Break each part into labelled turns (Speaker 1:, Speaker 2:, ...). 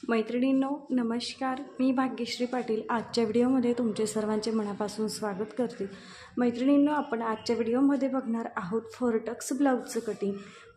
Speaker 1: मैत्रिणींनो नमस्कार, मी भाग्यश्री पाटील आजच्या व्हिडिओमध्ये तुमचे सर्वांचे मनापासून स्वागत करते। मैत्रिणींनो, आपण आजच्या व्हिडिओमध्ये बघणार आहोत फोरटक्स ब्लाउजचं कटिंग।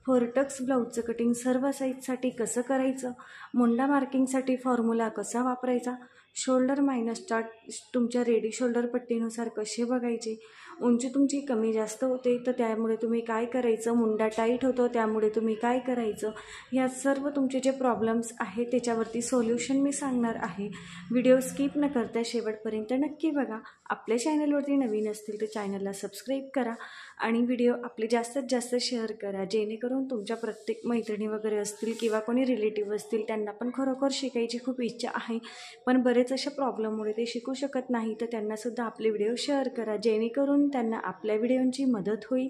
Speaker 1: फोरटक्स ब्लाउजचं कटिंग सर्व साईजसाठी कसं करायचं, मुंडा मार्किंगसाठी फॉर्म्युला कसा वापरायचा, शोल्डर मायनस चार्ट तुमच्या रेडी शोल्डर पट्टीनुसार कसे बघायचे, उंची तुमची कमी जास्त होते तर त्यामुळे तुम्ही काय करायचं, मुंडा टाईट होतो त्यामुळे तुम्ही काय करायचं, या सर्व तुमचे जे प्रॉब्लेम्स आहेत त्याच्यावरती सोल्युशन मी सांगणार आहे। व्हिडिओ स्किप न करता शेवटपर्यंत नक्की बघा। आपल्या चॅनलवरती नवीन असतील तर चॅनलला सबस्क्राईब करा आणि व्हिडिओ आपले जास्तीत जास्त शेअर करा, जेणेकरून तुमच्या प्रत्येक मैत्रिणी वगैरे असतील किंवा कोणी रिलेटिव्ह असतील त्यांना पण खरोखर शिकायची खूप इच्छा आहे, पण बरेच अशा प्रॉब्लेममुळे ते शिकू शकत नाही, तर त्यांनासुद्धा आपले व्हिडिओ शेअर करा, जेणेकरून त्यांना आपल्या व्हिडिओंची मदत होईल।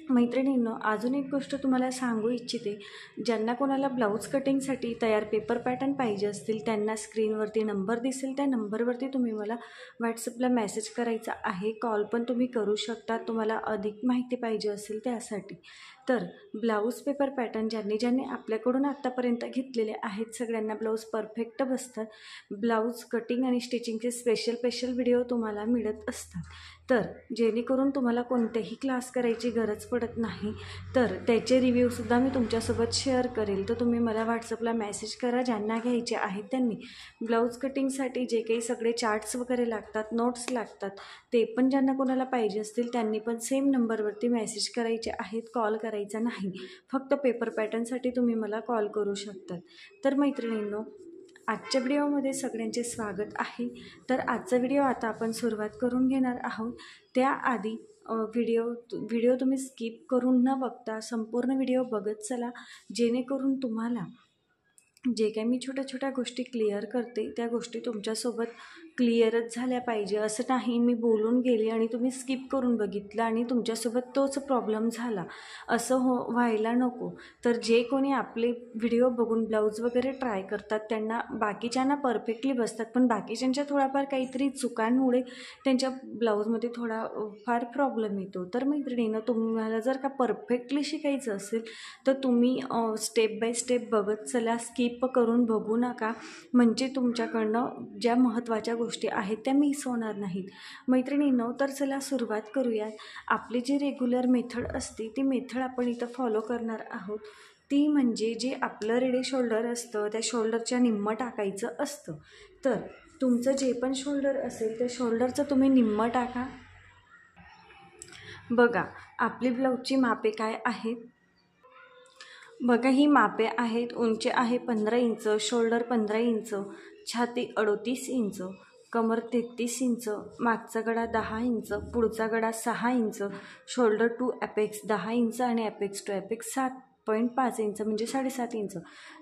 Speaker 1: मैत्रिणींनो, अजून एक गोष्ट तुम्हाला सांगू इच्छिते, ज्यांना कोणाला ब्लाऊज कटिंगसाठी तयार पेपर पॅटर्न पाहिजे असतील त्यांना स्क्रीनवरती नंबर दिसेल, त्या नंबरवरती तुम्ही मला व्हॉट्सअपला मेसेज करायचा आहे, कॉल पण तुम्ही करू शकता तुम्हाला अधिक माहिती पाहिजे असेल त्यासाठी। तर ब्लाऊज पेपर पॅटर्न ज्यांनी आपल्याकडून आत्तापर्यंत घेतलेले आहेत सगळ्यांना ब्लाऊज परफेक्ट बसतात। ब्लाऊज कटिंग आणि स्टिचिंगचे स्पेशल व्हिडिओ तुम्हाला मिळत असतात, तर जेणेकरून तुम्हाला कोणतेही क्लास करायची गरज पडत नाही, तर त्याचे रिव्ह्यूसुद्धा मी तुमच्यासोबत शेअर करेल। तर तुम्ही मला व्हॉट्सअपला मेसेज करा, ज्यांना घ्यायचे आहेत त्यांनी। ब्लाऊज कटिंगसाठी जे काही सगळे चार्ट्स वगैरे लागतात, नोट्स लागतात, ते पण ज्यांना कोणाला पाहिजे असतील त्यांनी पण सेम नंबरवरती मेसेज करायचे आहेत, कॉल करायचा नाही। फक्त पेपर पॅटर्नसाठी तुम्ही मला कॉल करू शकतात। तर मैत्रिणींनो, आजच्या व्हिडिओमध्ये सगळ्यांचे स्वागत आहे। तर आजचा व्हिडिओ आता आपण सुरुवात करून घेणार आहोत। त्याआधी व्हिडिओ तुम्ही स्किप करून न बघता संपूर्ण व्हिडिओ बघत चला, जेणेकरून तुम्हाला जे काही मी छोट्या गोष्टी क्लिअर करते त्या गोष्टी तुमच्यासोबत क्लिअरच झाल्या पाहिजे। असं नाही मी बोलून गेली आणि तुम्ही स्किप करून बघितलं आणि तुमच्यासोबत तोच प्रॉब्लेम झाला, असं व्हायला नको। तर जे कोणी आपले व्हिडिओ बघून ब्लाऊज वगैरे ट्राय करतात त्यांना बाकीच्यांना परफेक्टली बसतात, पण बाकीच्यांच्या थोड्याफार काहीतरी चुकांमुळे त्यांच्या ब्लाऊजमध्ये फार प्रॉब्लेम येतो। तर मैत्रिणींनो, तुम्हाला जर का परफेक्टली शिकायचं असेल तर तुम्ही स्टेप बाय स्टेप बघत चला, स्किप करून बघू नका, म्हणजे तुमच्याकडनं ज्या महत्त्वाच्या गोष्टी आहेत त्या मिस होणार नाहीत। मैत्रिणींनो, तर चला सुरुवात करूयात। आपली जी रेग्युलर मेथड असते ती मेथड आपण इथं फॉलो करणार आहोत, ती म्हणजे जे आपलं रेडी शोल्डर असतं त्या शोल्डरच्या निम्म टाकायचं असतं। तर तुमचं जे पण शोल्डर असेल त्या शोल्डरचं तुम्ही निम्म टाका। बघा आपली ब्लाऊजची मापे काय आहेत, बघा ही मापे आहेत। उंची आहे 15 इंच, शोल्डर 15 इंच, छाती 38 इंच, कमर 33 इंच, मागचा गडा 10 इंच, पुढचा गडा 6 inch, shoulder to apex 10 inch आणि अपेक्स टू अपेक्स 7.5 इंच म्हणजे 7.5 इंच।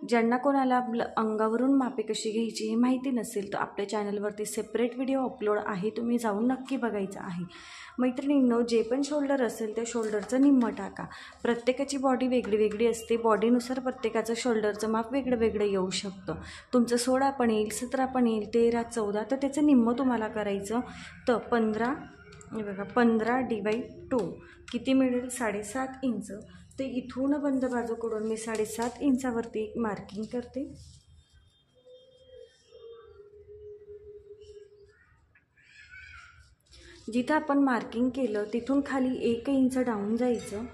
Speaker 1: ज्यांना कोणाला अंगावरून मापे कशी घ्यायची हे माहिती नसेल तर आपल्या चॅनलवरती सेपरेट व्हिडिओ अपलोड आहे, तुम्ही जाऊन नक्की बघायचं आहे। मैत्रिणींनो, जे पण शोल्डर असेल त्या शोल्डरचं निम्म टाका। प्रत्येकाची बॉडी वेगळी असते, बॉडीनुसार प्रत्येकाचं शोल्डरचं माप वेगळं येऊ शकतं। तुमचं 16 पण येईल, 17 पण येईल, 13, 14, तर त्याचं निम्म तुम्हाला करायचं। तर 15 बघा 15/2 किती मिळेल, 7.5 इंच। ते इथून बंद बाजूकडून मी 7.5 इंचावरती एक मार्किंग करते। जिथं आपण मार्किंग केलं तिथून खाली 1 इंच डाऊन जायचं।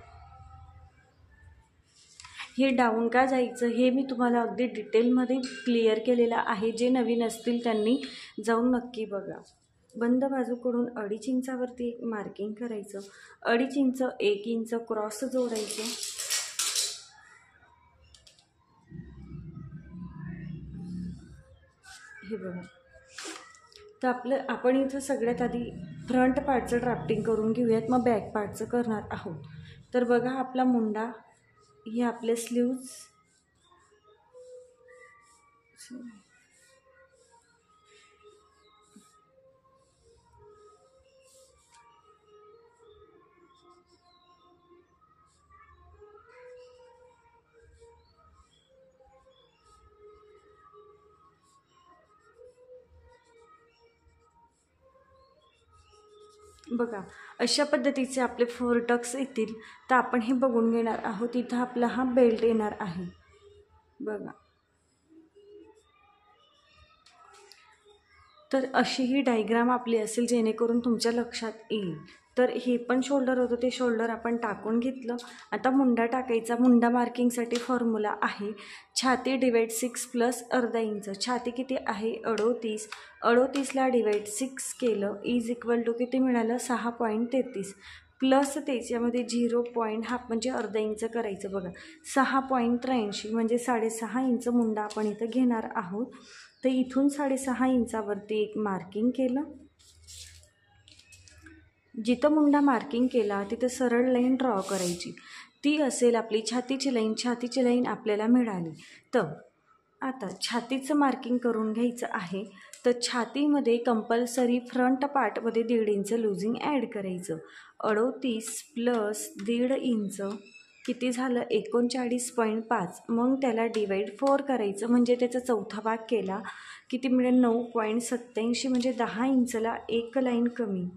Speaker 1: हे डाऊन का जायचं हे मी तुम्हाला अगदी डिटेलमध्ये क्लिअर केलेलं आहे, जे नवीन असतील त्यांनी जाऊन नक्की बघा। बंद बाजूकडून 2.5 इंचावरती एक मार्किंग करायचं, 2.5 इंच 1 इंच क्रॉस जोडायचं। हे बघा, तर आपण इथं सगळ्यात आधी फ्रंट पार्टचं ड्राफ्टिंग करून घेऊयात, मग बॅक पार्टचं करणार आहोत। तर बघा आपला मुंडा, हे आपले स्लीव्ज, बघा अशा पद्धतीचे आपले फोरटक्स येतील। तर आपण हे बघून घेणार आहोत। इथं आपला हा बेल्ट येणार आहे, बघा तर अशी ही डायग्राम आपली असेल जेणेकरून तुमच्या लक्षात येईल. तर हे पण शोल्डर होतं, ते शोल्डर आपण टाकून घेतलं. आता मुंडा टाकायचा. मुंडा मार्किंगसाठी फॉर्म्युला आहे छाती डिवाइड 6 प्लस अर्धा इंच. छाती किती आहे 38. 38ला डिवाइड 6 केलं इज इक्वल टू किती मिळालं 6.33 प्लस त्याच्यामध्ये 0.5 म्हणजे अर्धा इंच करायचं. बघा 6.83 म्हणजे 6.5 इंच मुंडा आपण इथं घेणार आहोत. तर इथून 6.5 इंचावरती एक मार्किंग केलं. जिथं मुंडा मार्किंग केला तिथं सरळ लाईन ड्रॉ करायची. ती असेल आपली छातीची लाईन. छातीची लाईन आपल्याला मिळाली. तर आता छातीचं मार्किंग करून घ्यायचं आहे. तर छातीमध्ये कंपल्सरी फ्रंट पार्टमध्ये 1.5 इंच लूजिंग ॲड करायचं. 38 प्लस 1.5 इंच किती झालं 39.5. मग त्याला डिवाइड 4 करायचं म्हणजे त्याचा चौथा भाग केला किती मिळेल 9.87 म्हणजे 10 इंचला एक लाईन कमी.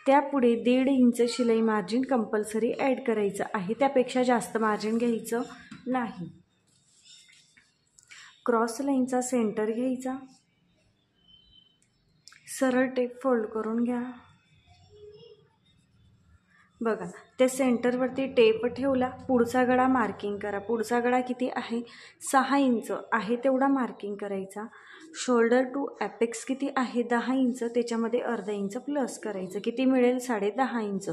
Speaker 1: त्यापुढे 1.5 इंच शिलाई मार्जिन कंपल्सरी ॲड करायचं आहे. त्यापेक्षा जास्त मार्जिन घ्यायचं नाही. क्रॉस लाईनचा सेंटर घ्यायचा. सरळ टेप फोल्ड करून घ्या. बघा त्या सेंटरवरती टेप ठेवला. पुढचा गळा मार्किंग करा. पुढचा गळा किती आहे 6 इंच आहे तेवढा मार्किंग करायचा. शोल्डर टू ॲपेक्स किती आहे 10 इंच. त्याच्यामध्ये अर्धा इंच प्लस करायचं किती मिळेल 10.5 इंच.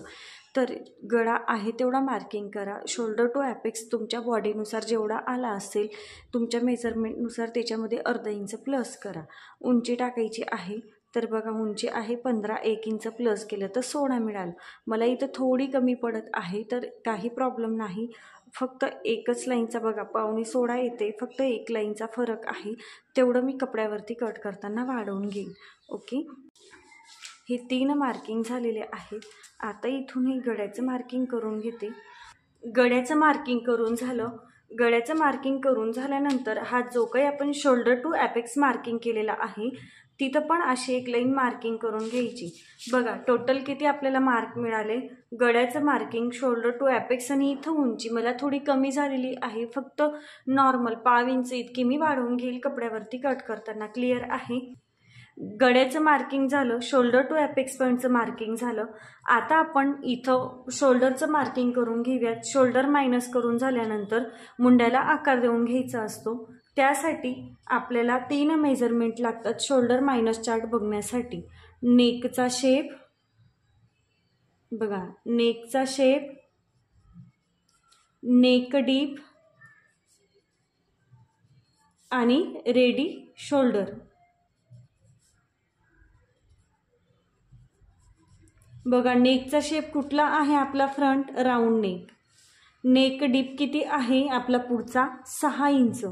Speaker 1: तर गळा आहे तेवढा मार्किंग करा. शोल्डर टू ॲपेक्स तुमच्या बॉडीनुसार जेवढा आला असेल तुमच्या मेजरमेंटनुसार त्याच्यामध्ये अर्धा इंच प्लस करा. उंची टाकायची आहे. तर बघा उंची आहे 15. 1 इंच प्लस केलं तर 16 मिळालं. मला इथं थोडी कमी पडत आहे तर काही प्रॉब्लेम नाही. फक्त एकच लाईनचा बघा 15.16 येते. फक्त एक लाईनचा फरक आहे. तेवढं मी कपड्यावरती कट करताना वाढवून घेईन. ओके. हे 3 मार्किंग झालेले आहेत. आता इथून हे गळ्याचं मार्किंग करून घेते. गळ्याचं मार्किंग करून झालं. गळ्याचं मार्किंग करून झाल्यानंतर हा जो काही आपण शोल्डर टू ॲपेक्स मार्किंग केलेला आहे तिथं पण अशी एक लाईन मार्किंग करून घ्यायची. बघा टोटल किती आपल्याला मार्क मिळाले. गळ्याचं मार्किंग शोल्डर टू ॲपेक्स आणि इथं उंची मला थोडी कमी झालेली आहे. फक्त नॉर्मल 1/2 इंच इतकी मी वाढवून घेईल कपड्यावरती कट करताना. क्लिअर आहे. गळ्याचं मार्किंग झालं. शोल्डर टू ॲपेक्स पॉईंटचं मार्किंग झालं. आता आपण इथं शोल्डरचं मार्किंग करून घेऊयात. शोल्डर मायनस करून झाल्यानंतर मुंड्याला आकार देऊन घ्यायचा असतो. त्यासाठी आपल्याला 3 मेजरमेंट लागतात शोल्डर मायनस चार्ट बघण्यासाठी. नेकचा शेप बघा. नेकचा शेप, नेक डीप आणि रेडी शोल्डर. बघा नेकचा शेप कुठला आहे आपला front round neck. Neck deep किती आहे आपला पुढचा 6 इंच.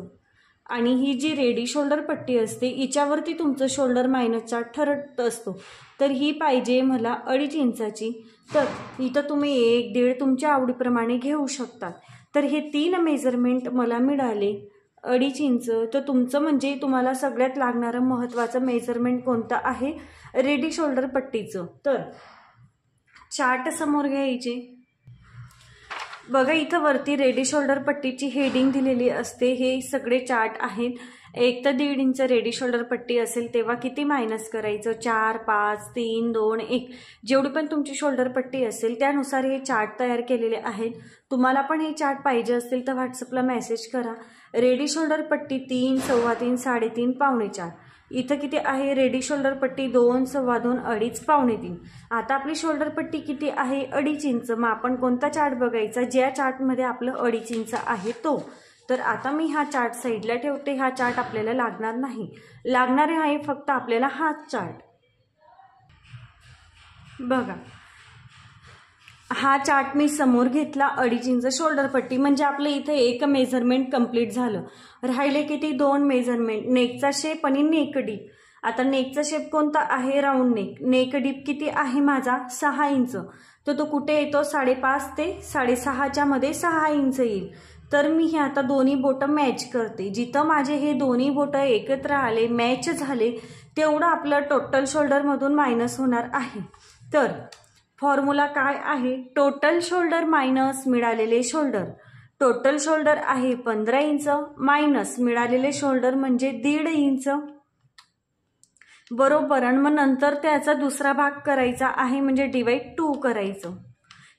Speaker 1: आणि ही जी रेडी शोल्डर पट्टी असते हिच्यावरती तुमचं शोल्डर मायनस चार्ट ठरत असतो. तर ही पाहिजे मला 2.5 इंचाची. तर इथं तुम्ही 1-1.5 तुमच्या आवडीप्रमाणे घेऊ शकता. तर हे 3 मेजरमेंट मला मिळाले 2.5 इंच. तर तुमचं म्हणजे तुम्हाला सगळ्यात लागणारं महत्त्वाचं मेजरमेंट कोणतं आहे रेडी शोल्डर पट्टीचं. तर चार्ट समोर घ्यायचे. बघा इथं वरती रेडी शोल्डर पट्टीची हेडिंग दिलेली असते. हे सगळे चार्ट आहेत. 1 ते 1.5 इंच रेडी शोल्डर पट्टी असेल तेव्हा किती मायनस करायचं 4, 5, 3, 2, 1 जेवढी पण तुमची शोल्डर पट्टी असेल त्यानुसार हे चार्ट तयार केलेले आहेत. तुम्हाला पण हे चार्ट पाहिजे असतील तर व्हॉट्सअपला मेसेज करा. रेडी शोल्डर पट्टी 3, 3.25, 3.5, 4.5. इथं किती आहे रेडी शोल्डर पट्टी 2, 2.25, 2.5, 3.5. आता आपली शोल्डर पट्टी किती आहे 2.5 इंच. मग आपण कोणता चार्ट बघायचा ज्या चार्टमध्ये आपलं 2.5 इंच आहे तो. तर आता मी हा चार्ट साईडला ठेवते. हा चार्ट आपल्याला लागणार नाही. लागणारे आहे फक्त आपल्याला हा चार्ट. बघा हा चार्ट मी समोर घेतला. 2.5 इंच शोल्डर पट्टी म्हणजे आपलं इथं एक मेजरमेंट कंप्लीट झालं. राहिले किती 2 मेजरमेंट. नेकचा शेप आणि नेक डीप. आता नेकचा शेप कोणता आहे राऊंड नेक. नेक डीप किती आहे माझा 6 इंच. तर तो कुठे येतो 5.5 ते 6.5च्या मध्ये 6 इंच येईल. तर मी हे आता दोन्ही बोटं मॅच करते. जिथं माझे हे दोन्ही बोटं एकत्र आले मॅच झाले तेवढं आपलं टोटल शोल्डरमधून मायनस होणार आहे. तर फॉर्म्युला काय आहे टोटल शोल्डर मायनस मिळालेले शोल्डर. टोटल शोल्डर आहे 15 इंच मायनस मिळालेले शोल्डर म्हणजे 1.5 इंच. बरोबर. आणि मग नंतर त्याचा दुसरा भाग करायचा आहे म्हणजे डिवाइड 2 करायचं.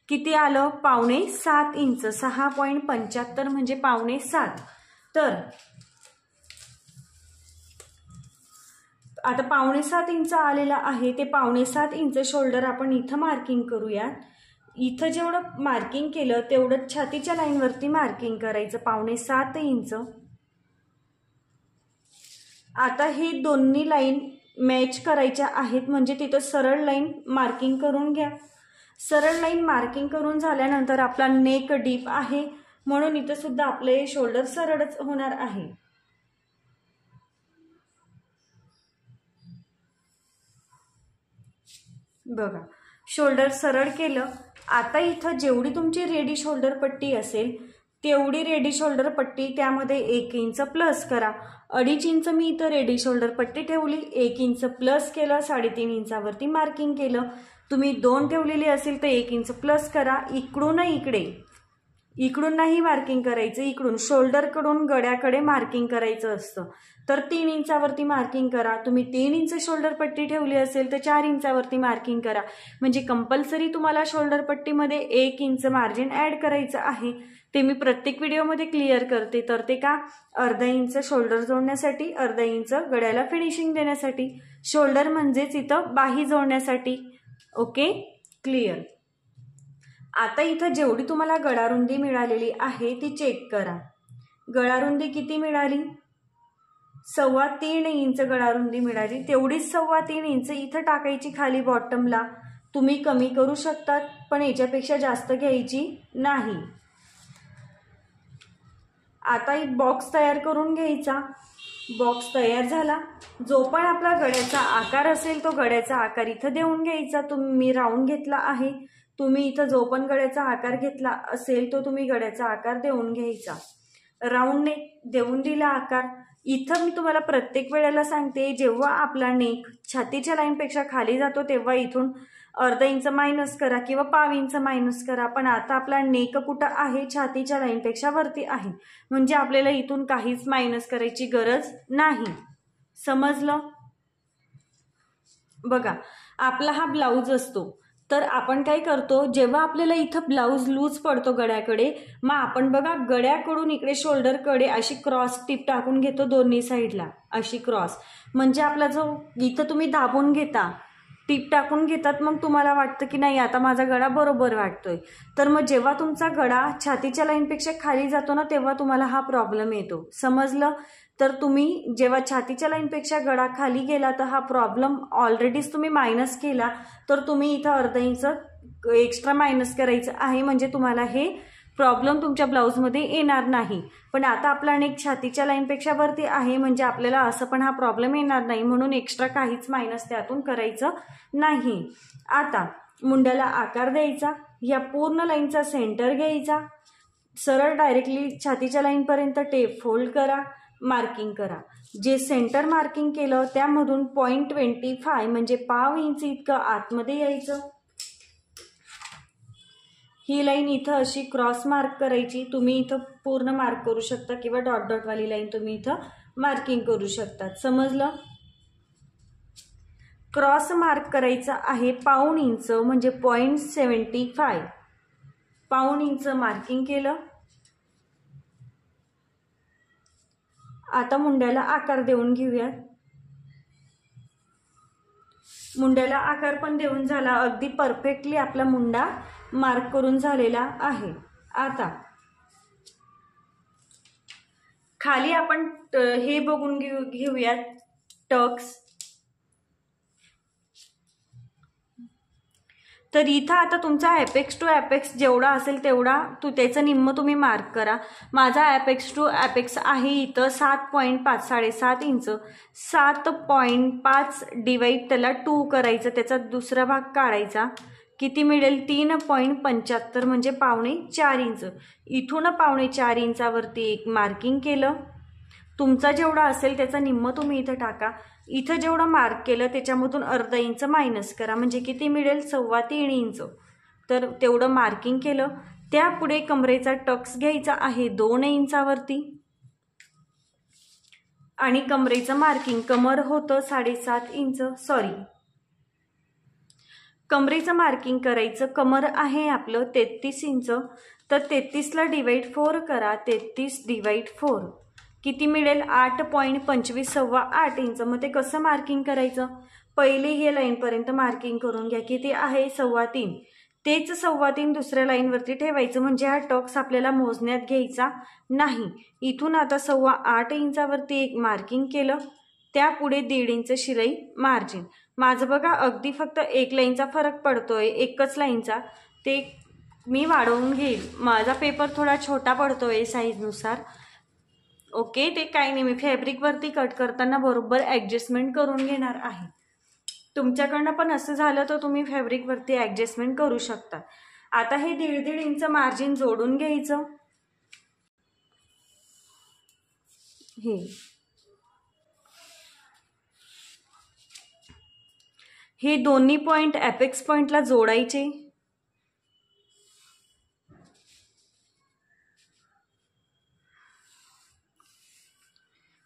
Speaker 1: किती आलं? 6.25 इंच. 6.75 म्हणजे 6.25. तर आता 6.25 इंच आलेला आहे, ते 6.25 इंच शोल्डर आपण इथं मार्किंग करूयात. इथं जेवढं मार्किंग केलं तेवढं छातीच्या लाईनवरती मार्किंग करायचं 6.25 इंच. आता ही दोन्ही लाईन मॅच करायच्या आहेत म्हणजे तिथं सरळ लाईन मार्किंग करून घ्या. सरळ लाईन मार्किंग करून झाल्यानंतर आपला नेक डीप आहे म्हणून इथं सुद्धा आपले शोल्डर सरळच होणार आहे. बघा, शोल्डर सरळ केलं. आता इथं जेवढी तुमची रेडी शोल्डर पट्टी असेल तेवढी रेडी शोल्डर पट्टी त्यामध्ये 1 इंच प्लस करा. 2.5 इंच मी इथं रेडी शोल्डर पट्टी ठेवली, 1 इंच प्लस केलं, 3.5 इंचावरती मार्किंग केलं. तुम्ही 2 ठेवलेली असेल तर 1 इंच प्लस करा. इकडून इकडून नाही मार्किंग करायचं, इकडून शोल्डरकडून गड्याकडे मार्किंग करायचं असतं. तर 3 इंचावरती मार्किंग करा. तुम्ही 3 इंच शोल्डर पट्टी ठेवली असेल तर 4 इंचावरती मार्किंग करा. म्हणजे कंपल्सरी तुम्हाला शोल्डर पट्टीमध्ये 1 इंच मार्जिन ॲड करायचं आहे. ते मी प्रत्येक व्हिडिओमध्ये क्लिअर करते. तर ते का? अर्धा इंच शोल्डर जोडण्यासाठी, अर्धा इंच गड्याला फिनिशिंग देण्यासाठी. शोल्डर म्हणजेच इथं बाही जोडण्यासाठी. Okay, clear. आता इथं जेवढी तुम्हाला गळारुंदी मिळालेली आहे ती चेक करा. गळारुंदी किती मिळाली? 3.25 इंच गळारुंदी मिळाली. तेवढीच 3.25 इंच इथं टाकायची खाली बॉटमला. तुम्ही कमी करू शकतात पण याच्यापेक्षा जास्त घ्यायची नाही. आता एक बॉक्स तयार करून घ्यायचा. बॉक्स तयार झाला. जो पण आपला गड्याचा आकार असेल तो गड्याचा आकार इथं देऊन घ्यायचा. मी राऊंड घेतला आहे. तुम्ही इथं जो पण गड्याचा आकार घेतला असेल तो तुम्ही गड्याचा आकार देऊन घ्यायचा. राऊंड नेक देऊन दिला आकार. इथं मी तुम्हाला प्रत्येक वेळेला सांगते, जेव्हा आपला नेक छातीच्या लाईनपेक्षा खाली जातो तेव्हा इथून अर्धा इंच मायनस करा किंवा 1/2 इंच मायनस करा. पण आता आपला नेक कुठं आहे? छातीच्या लाईनपेक्षा वरती आहे म्हणजे आपल्याला इथून काहीच मायनस करायची गरज नाही. समजलं? बघा, आपला हा ब्लाऊज असतो तर आपण काय करतो, जेव्हा आपल्याला इथं ब्लाऊज लूज पडतो गड्याकडे, मग आपण बघा गड्याकडून इकडे शोल्डरकडे अशी क्रॉस टिप टाकून घेतो दोन्ही साईडला. अशी क्रॉस म्हणजे आपला जो इथं तुम्ही दाबून घेता, टिप टाकून घेतात, मग तुम्हाला वाटतं की नाही आता माझा गळा बरोबर वाटतोय. तर मग जेव्हा तुमचा गळा छातीच्या लाईनपेक्षा खाली जातो ना तेव्हा तुम्हाला हा प्रॉब्लेम येतो. समजलं? तर तुम्ही जेव्हा छातीच्या लाईनपेक्षा गळा खाली गेला तर हा प्रॉब्लेम ऑलरेडीच तुम्ही मायनस केला तर तुम्ही इथं अर्धा इंच एक्स्ट्रा मायनस करायचं आहे म्हणजे तुम्हाला हे प्रॉब्लेम तुमच्या ब्लाऊजमध्ये येणार नाही. पण आता आपला नेक छातीच्या लाईनपेक्षा वरती आहे म्हणजे आपल्याला असं पण हा प्रॉब्लेम येणार नाही म्हणून एक्स्ट्रा काहीच मायनस त्यातून करायचं नाही. आता मुंड्याला आकार द्यायचा. या पूर्ण लाईनचा सेंटर घ्यायचा. सरळ डायरेक्टली छातीच्या लाईनपर्यंत टेप फोल्ड करा, मार्किंग करा. जे सेंटर मार्किंग केलं त्यामधून 0.25 म्हणजे 1/2 इंच इतकं आतमध्ये यायचं. ही लाईन इथं अशी क्रॉस मार्क करायची. तुम्ही इथं पूर्ण मार्क करू शकता किंवा डॉट डॉट वाली लाईन तुम्ही इथं मार्किंग करू शकतात. समजलं? क्रॉस मार्क करायचा आहे 1/2 इंच म्हणजे 0.75. 1/2 इंच मार्किंग केलं. आता मुंड्याला आकार देऊन घेऊयात. मुंड्याला आकार पण देऊन झाला. अगदी परफेक्टली आपला मुंडा मार्क करून झालेला आहे. आता खाली आपण हे बघून घेऊयात टक्स. तर इथं आता तुमचा ॲपेक्स टू ॲपेक्स जेवढा असेल तेवढा त्याचं निम्म तुम्ही मार्क करा. माझा ॲपेक्स टू ॲपेक्स आहे इथं 7.5 7.5 इंच. 7.5 डिवाइड त्याला 2 करायचं, त्याचा दुसरा भाग काढायचा. किती मिळेल? 3.75 म्हणजे 4.25 इंच. इथून 4.25 इंचावरती एक मार्किंग केलं. तुमचा जेवढा असेल त्याचा निम्म तुम्ही इथं टाका. इथं जेवढं मार्क केलं त्याच्यामधून अर्धा इंच मायनस करा म्हणजे किती मिळेल? 3.25 इंच. तर तेवढं मार्किंग केलं. त्यापुढे कमरेचा टक्स घ्यायचा आहे 2 इंचावरती. आणि कमरेचं मार्किंग कमर होतं 7.5 इंच, सॉरी कमरेचं मार्किंग करायचं, कमर आहे आपलं 33 इंच, तर 33ला डिवाइड 4 करा, 33 डिवाइड 4 किती मिळेल 8.25 सव्वा 8 इंच। मग ते कसं मार्किंग करायचं, पहिले हे लाईनपर्यंत मार्किंग करून घ्या, किती आहे 3.25, तेच 3.25 दुसऱ्या लाईनवरती ठेवायचं, म्हणजे हा टक्स आपल्याला मोजण्यात घ्यायचा नाही। इथून आता 8.25 इंचावरती एक मार्किंग केलं, त्यापुढे 1.5 इंच शिलाई मार्जिन। माझं बघा अगदी फक्त एक लाईनचा फरक पडतोय, एकच लाईनचा, ते मी वाढवून घेईल, माझा पेपर थोडा छोटा पडतोय साईजनुसार। ओके, ते काही नाही, मी फॅब्रिकवरती कट करताना बरोबर ॲडजस्टमेंट करून घेणार आहे। तुमच्याकडनं पण असं झालं तर तुम्ही फॅब्रिकवरती ॲडजस्टमेंट करू शकता। आता हे 1.5 इंच मार्जिन जोडून घ्यायचं, हे दोन्ही पॉइंट एपेक्स पॉइंटला जोडायचे।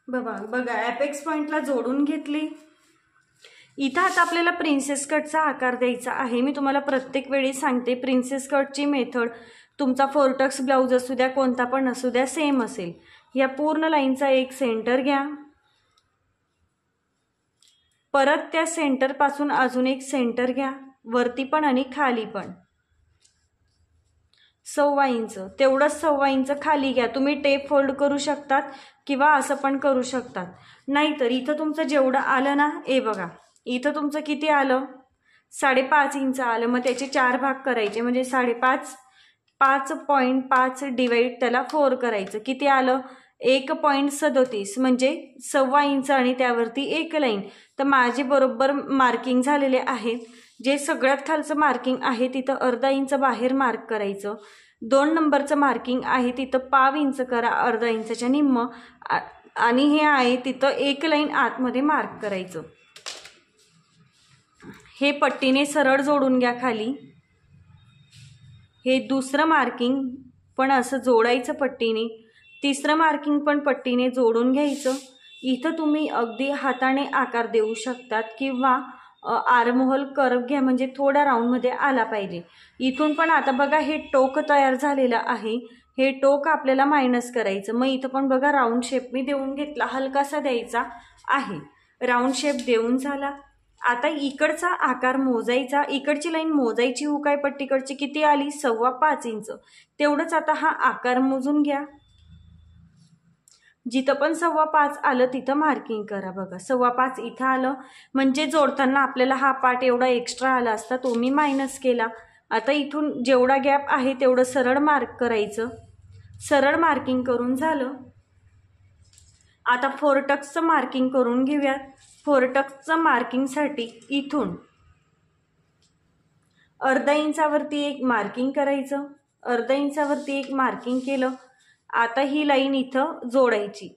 Speaker 1: बघा एपेक्स पॉइंटला जोडून घेतली। इथं आता आपल्याला प्रिन्सेस कटचा आकार द्यायचा आहे। मी तुम्हाला प्रत्येक वेळी सांगते, प्रिन्सेस कटची मेथड तुमचा 4 टक्स ब्लाउज असू द्या, कोणता पण असू द्या, सेम असेल। या पूर्ण लाईनचा एक सेंटर घ्या, परत त्या सेंटर पासून अजून एक सेंटर घ्या, वरती पण आणि खाली पण 1.25 इंच, तेवढंच 1.25 इंच खाली घ्या। तुम्ही टेप फोल्ड करू शकतात किंवा असं पण करू शकतात, नाहीतर इथं तुमचं जेवढं आलं ना, हे बघा इथं तुमचं किती आलं 5.5 इंच आलं, मग त्याचे 4 भाग करायचे, म्हणजे 5.5, 5.5 डिवाइड त्याला 4 करायचं, किती आलं 1.37, म्हणजे 1.25 इंच आणि त्यावरती एक लाईन। तर माझे बरोबर मार्किंग झालेले आहेत। जे सगळ्यात खालचं मार्किंग आहे तिथं 1/2 इंच बाहेर मार्क करायचं, 2 नंबरचं मार्किंग आहे तिथं 1/2 इंच करा, 1/2 इंचच्या निम्म, आणि हे आहे तिथं एक लाईन आतमध्ये मार्क करायचं। हे पट्टीने सरळ जोडून घ्या खाली। हे दुसरं मार्किंग पण असं जोडायचं पट्टीने, तिसरं मार्किंग पण पट्टीने जोडून घ्यायचं। इथं तुम्ही अगदी हाताने आकार देऊ शकतात किंवा आर्महोल कर्व घ्या, म्हणजे थोडा राऊंडमध्ये आला पाहिजे। इथून पण आता बघा हे टोक तयार झालेलं आहे, हे टोक आपल्याला मायनस करायचं। मग इथं पण बघा राऊंड शेप मी देऊन घेतला, हलकासा द्यायचा आहे, राऊंड शेप देऊन झाला। आता इकडचा आकार मोजायचा, इकडची लाईन मोजायची, हुकाय पट्टीकडची किती आली 5.25 इंच, तेवढंच आता हा आकार मोजून घ्या। जिथं पण 5.25 आलं तिथं मार्किंग करा, बघा 5.25 इथं आलं, म्हणजे जोडताना आपल्याला हा पार्ट एवढा एक्स्ट्रा आला असता, तो मी मायनस केला। आता इथून जेवढा गॅप आहे तेवढं सरळ मार्क करायचं, सरळ मार्किंग करून झालं। आता 4 टक्सचं मार्किंग करून घेऊयात। 4 टक्सचं मार्किंगसाठी इथून 1/2 इंचावरती एक मार्किंग करायचं, 1/2 इंचावरती एक मार्किंग केलं। आता ही लाईन इथं जोडायची,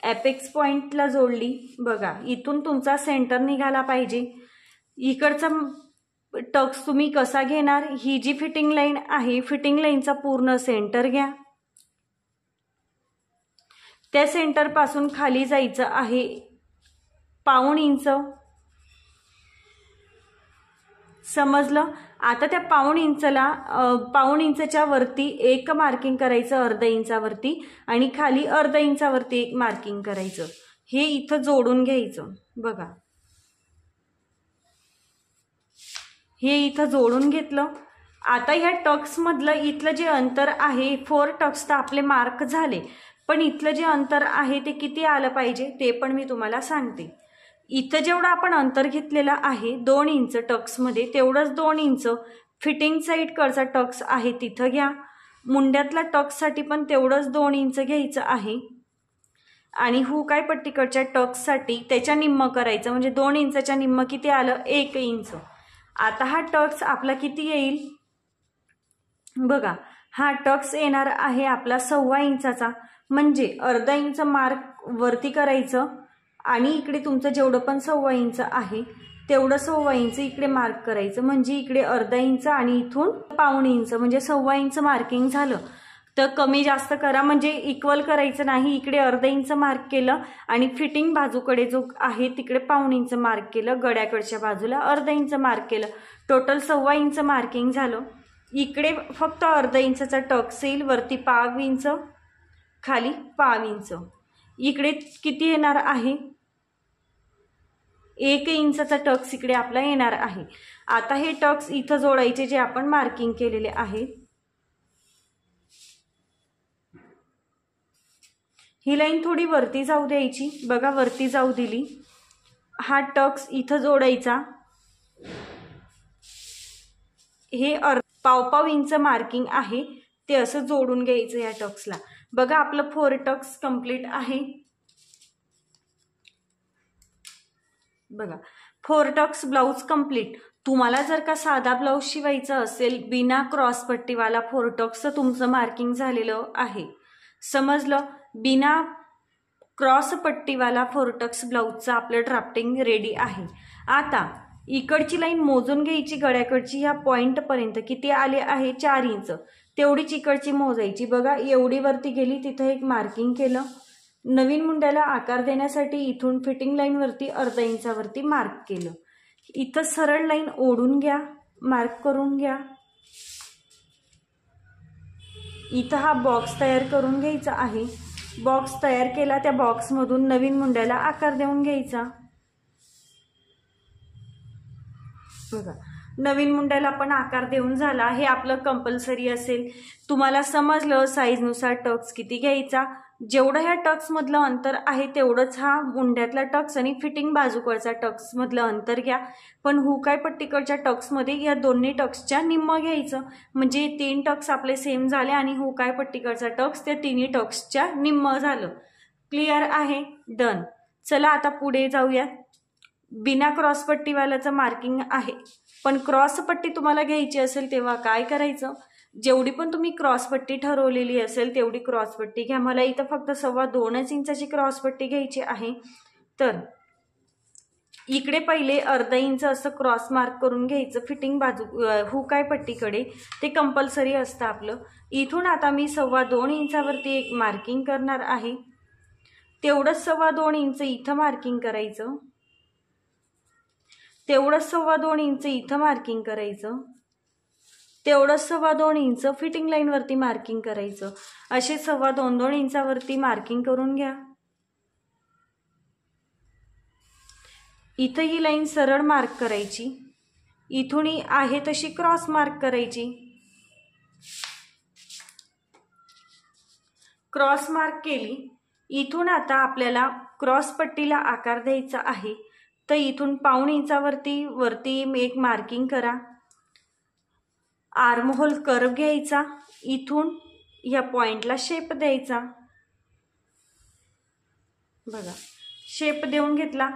Speaker 1: एपेक्स पॉइंटला जोडली, बघा इथून तुमचा सेंटर निघाला पाहिजे। इकडचा टक्स तुम्ही कसा घेणार, ही जी फिटिंग लाईन आहे, फिटिंग लाईनचा पूर्ण सेंटर घ्या, त्या सेंटर पासून खाली जायचं आहे 1/2 इंच, समजलं। आता त्या 1/2 इंचला 1/2 इंचच्या वरती एक मार्किंग करायचं 1/2 इंचावरती, आणि खाली 1/2 इंचावरती एक मार्किंग करायचं, हे इथं जोडून घ्यायचं। बघा हे इथं जोडून घेतलं। आता ह्या टक्स मधलं इथलं जे अंतर आहे, 4 टक्स तर आपले मार्क झाले, पण इथलं जे अंतर आहे ते किती आलं पाहिजे ते पण मी तुम्हाला सांगते। इथं जेवढं आपण अंतर घेतलेलं आहे 2 इंच टक्समध्ये, तेवढंच 2 इंच फिटिंग साईडकडचा टक्स आहे तिथं घ्या। मुंड्यातला टक्ससाठी पण तेवढंच 2 इंच घ्यायचं आहे, आणि हुकाय पट्टीकडच्या टक्ससाठी त्याच्या निम्म करायचं, म्हणजे 2 इंचच्या निम्म किती आलं 1 इंच। आता हा टक्स आपला किती येईल, बघा हा टक्स येणार आहे आपला 1.25 इंचाचा, म्हणजे 1/2 इंच मार्क वरती करायचं, आणि इकडे तुमचं जेवढं पण 1.25 इंच आहे तेवढं 1.25 इंच इकडे मार्क करायचं, म्हणजे इकडे 1/2 इंच आणि इथून 1/2 इंच, म्हणजे 1.25 इंच मार्किंग झालं। तर कमी जास्त करा, म्हणजे इक्वल करायचं नाही. इकडे अर्धा इंच मार्क केलं आणि फिटिंग बाजूकडे जो आहे तिकडे पाऊण इंच मार्क केलं, गड्याकडच्या बाजूला अर्धा इंच मार्क केलं, टोटल 1.25 इंच मार्किंग झालं. इकडे फक्त अर्धा इंचचा टक्स येईल, वरती 1.25 इंच, खाली 1.25 इंच. इकडे किती येणार आहे? 1 इंचचा टक्स इकडे आपला येणार आहे. आता हे टक्स इथं जोडायचे जे आपण मार्किंग केलेले आहे. ही लाईन थोडी वरती जाऊ द्यायची, बघा वरती जाऊ दिली. हा टक्स इथं जोडायचा. हे 1.25 इंच मार्किंग आहे ते असं जोडून घ्यायचं या टक्सला. बघा आपलं 4 टक्स कंप्लीट आहे. बघा 4 टक्स ब्लाउज कंप्लीट. तुम्हाला जर का साधा ब्लाउज शिवायचा असेल बिना क्रॉस पट्टीवाला 4 टक्स तुमचं मार्किंग झालेलं आहे, समजलं? बिना क्रॉस पट्टीवाला 4 टक्स ब्लाउजचं आपलं ड्राफ्टिंग रेडी आहे. आता इकडची लाईन मोजून घ्यायची, गळ्याकडची ह्या पॉइंट पर्यंत किती आले आहे? 4 इंच. तेवढीच इकडची मोजायची. बघा एवढी वरती गेली, तिथं एक मार्किंग केलं. नवीन मुंड्याला आकार देण्यासाठी इथून फिटिंग लाईन वरती अर्धा इंचावरती मार्क केलं. इथं सरळ लाईन ओढून घ्या, मार्क करून घ्या. इथं हा बॉक्स तयार करून घ्यायचा आहे. बॉक्स तयार केला, त्या बॉक्समधून नवीन मुंड्याला आकार देऊन घ्यायचा. बघा नवीन मुंड्याला पण आकार देऊन झाला. हे आपलं कंपल्सरी असेल. तुम्हाला समजलं साईजनुसार टक्स किती घ्यायचा. जेवढं ह्या टक्स मधलं अंतर आहे तेवढंच हा मुंड्यातला टक्स आणि फिटिंग बाजूकडचा टक्स मधलं अंतर घ्या. पण हुकाय पट्टीकडच्या टक्स मध्ये या दोन्ही टक्सच्या निम्म घ्यायचं, म्हणजे 3 टक्स आपले सेम झाले आणि हुकाय पट्टीकडचा टक्स त्या तिन्ही टक्सच्या निम्म झालं. क्लिअर आहे? डन. चला आता पुढे जाऊया. बिना क्रॉस पट्टीवाल्याचं मार्किंग आहे, पण क्रॉस पट्टी तुम्हाला घ्यायची असेल तेव्हा काय करायचं? जेवढी पण तुम्ही क्रॉस पट्टी ठरवलेली असेल तेवढी क्रॉस पट्टी घ्या. मला इथं फक्त 2.25 इंचाची क्रॉस पट्टी घ्यायची आहे. तर इकडे पहिले अर्धा इंच असं क्रॉस मार्क करून घ्यायचं फिटिंग बाजू हुकाय पट्टीकडे. ते कंपल्सरी असतं आपलं. इथून आता मी 2.25 इंचावरती एक मार्किंग करणार आहे. तेवढंच 2.25 इंच इथं मार्किंग करायचं. तेवढंच 2.25 इंच इथं मार्किंग करायचं. तेवढंच 2.25 इंच फिटिंग लाईन वरती मार्किंग करायचं. असे 2.25 इंचावरती मार्किंग करून घ्या. इथं ही लाईन सरळ मार्क करायची. इथून आहे तशी क्रॉस मार्क करायची. क्रॉस मार्क केली. इथून आता आपल्याला क्रॉस पट्टीला आकार द्यायचा आहे. तर इथून 1.25 इंचावरती वरती एक मार्किंग करा. आर्म होल कर्व घ्यायचा. इथून या पॉइंटला शेप द्यायचा. बघा शेप देऊन घेतला.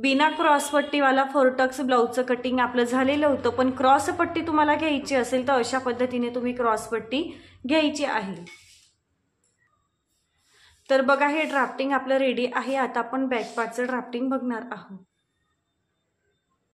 Speaker 1: बिना क्रॉस पट्टीवाला 4 टक्स ब्लाउजचं कटिंग आपलं झालेलं होतं, पण क्रॉस पट्टी तुम्हाला घ्यायची असेल तर अशा पद्धतीने तुम्ही क्रॉस पट्टी घ्यायची आहे. तर बघा हे ड्राफ्टिंग आपलं रेडी आहे. आता आपण बॅक पार्टचं ड्राफ्टिंग बघणार आहोत.